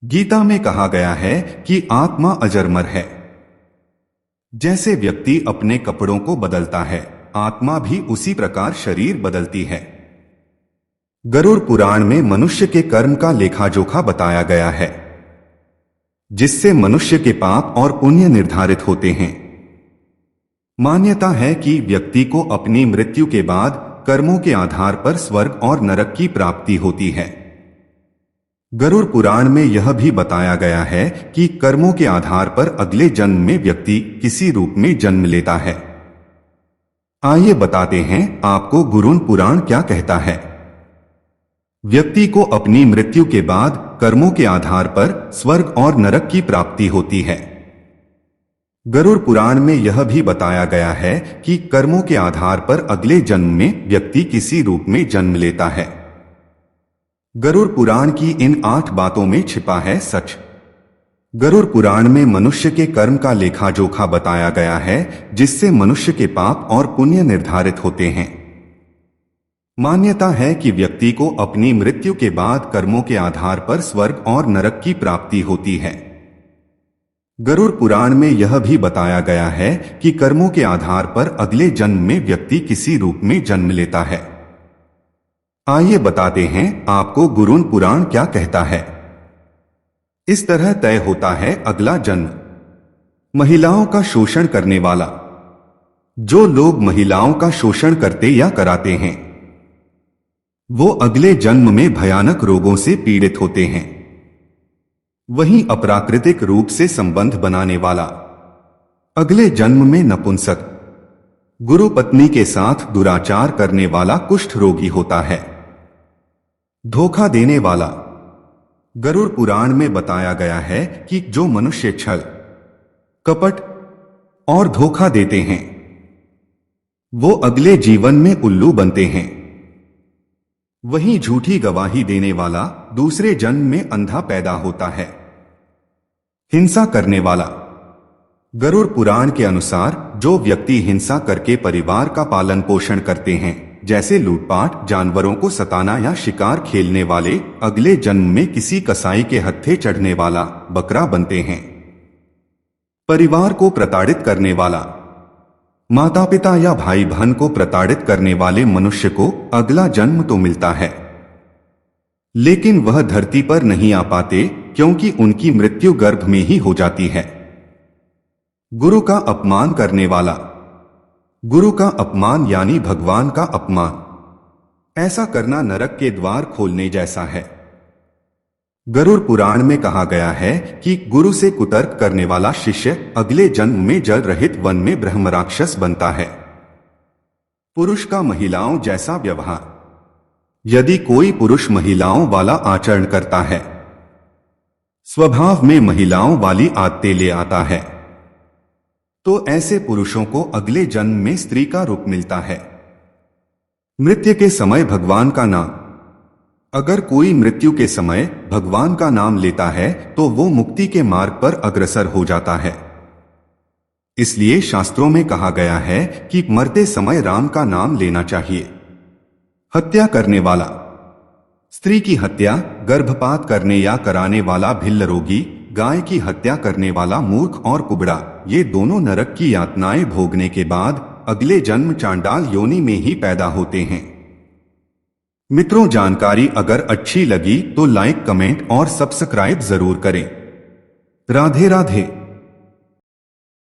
गीता में कहा गया है कि आत्मा अजरमर है। जैसे व्यक्ति अपने कपड़ों को बदलता है, आत्मा भी उसी प्रकार शरीर बदलती है। गरुड़ पुराण में मनुष्य के कर्म का लेखा जोखा बताया गया है, जिससे मनुष्य के पाप और पुण्य निर्धारित होते हैं। मान्यता है कि व्यक्ति को अपनी मृत्यु के बाद कर्मों के आधार पर स्वर्ग और नरक की प्राप्ति होती है। गरुड़ पुराण में यह भी बताया गया है कि कर्मों के आधार पर अगले जन्म में व्यक्ति किसी रूप में जन्म लेता है। आइए बताते हैं आपको गरुड़ पुराण क्या कहता है। व्यक्ति को अपनी मृत्यु के बाद कर्मों के आधार पर स्वर्ग और नरक की प्राप्ति होती है। गरुड़ पुराण में यह भी बताया गया है कि कर्मों के आधार पर अगले जन्म में व्यक्ति किसी रूप में जन्म लेता है। गरुड़ पुराण की इन 8 बातों में छिपा है सच। गरुड़ पुराण में मनुष्य के कर्म का लेखा जोखा बताया गया है, जिससे मनुष्य के पाप और पुण्य निर्धारित होते हैं। मान्यता है कि व्यक्ति को अपनी मृत्यु के बाद कर्मों के आधार पर स्वर्ग और नरक की प्राप्ति होती है। गरुड़ पुराण में यह भी बताया गया है कि कर्मों के आधार पर अगले जन्म में व्यक्ति किसी रूप में जन्म लेता है। आइए बताते हैं आपको गरुड़ पुराण क्या कहता है। इस तरह तय होता है अगला जन्म। महिलाओं का शोषण करने वाला। जो लोग महिलाओं का शोषण करते या कराते हैं, वो अगले जन्म में भयानक रोगों से पीड़ित होते हैं। वहीं अप्राकृतिक रूप से संबंध बनाने वाला अगले जन्म में नपुंसक, गुरु पत्नी के साथ दुराचार करने वाला कुष्ठ रोगी होता है। धोखा देने वाला। गरुड़ पुराण में बताया गया है कि जो मनुष्य छल, कपट और धोखा देते हैं, वो अगले जीवन में उल्लू बनते हैं। वहीं झूठी गवाही देने वाला दूसरे जन्म में अंधा पैदा होता है। हिंसा करने वाला। गरुड़ पुराण के अनुसार जो व्यक्ति हिंसा करके परिवार का पालन पोषण करते हैं, जैसे लूटपाट, जानवरों को सताना या शिकार खेलने वाले, अगले जन्म में किसी कसाई के हत्थे चढ़ने वाला बकरा बनते हैं। परिवार को प्रताड़ित करने वाला। माता पिता या भाई बहन को प्रताड़ित करने वाले मनुष्य को अगला जन्म तो मिलता है, लेकिन वह धरती पर नहीं आ पाते, क्योंकि उनकी मृत्यु गर्भ में ही हो जाती है। गुरु का अपमान करने वाला। गुरु का अपमान यानी भगवान का अपमान। ऐसा करना नरक के द्वार खोलने जैसा है। गरुड़ पुराण में कहा गया है कि गुरु से कुतर्क करने वाला शिष्य अगले जन्म में जल रहित वन में ब्रह्म राक्षस बनता है। पुरुष का महिलाओं जैसा व्यवहार। यदि कोई पुरुष महिलाओं वाला आचरण करता है, स्वभाव में महिलाओं वाली आदतें ले आता है, तो ऐसे पुरुषों को अगले जन्म में स्त्री का रूप मिलता है। मृत्यु के समय भगवान का नाम। अगर कोई मृत्यु के समय भगवान का नाम लेता है तो वो मुक्ति के मार्ग पर अग्रसर हो जाता है। इसलिए शास्त्रों में कहा गया है कि मरते समय राम का नाम लेना चाहिए। हत्या करने वाला। स्त्री की हत्या, गर्भपात करने या कराने वाला भिल्ल रोगी, गाय की हत्या करने वाला मूर्ख और कुबड़ा, ये दोनों नरक की यातनाएं भोगने के बाद अगले जन्म चांडाल योनि में ही पैदा होते हैं। मित्रों, जानकारी अगर अच्छी लगी तो लाइक, कमेंट और सब्सक्राइब जरूर करें। राधे राधे।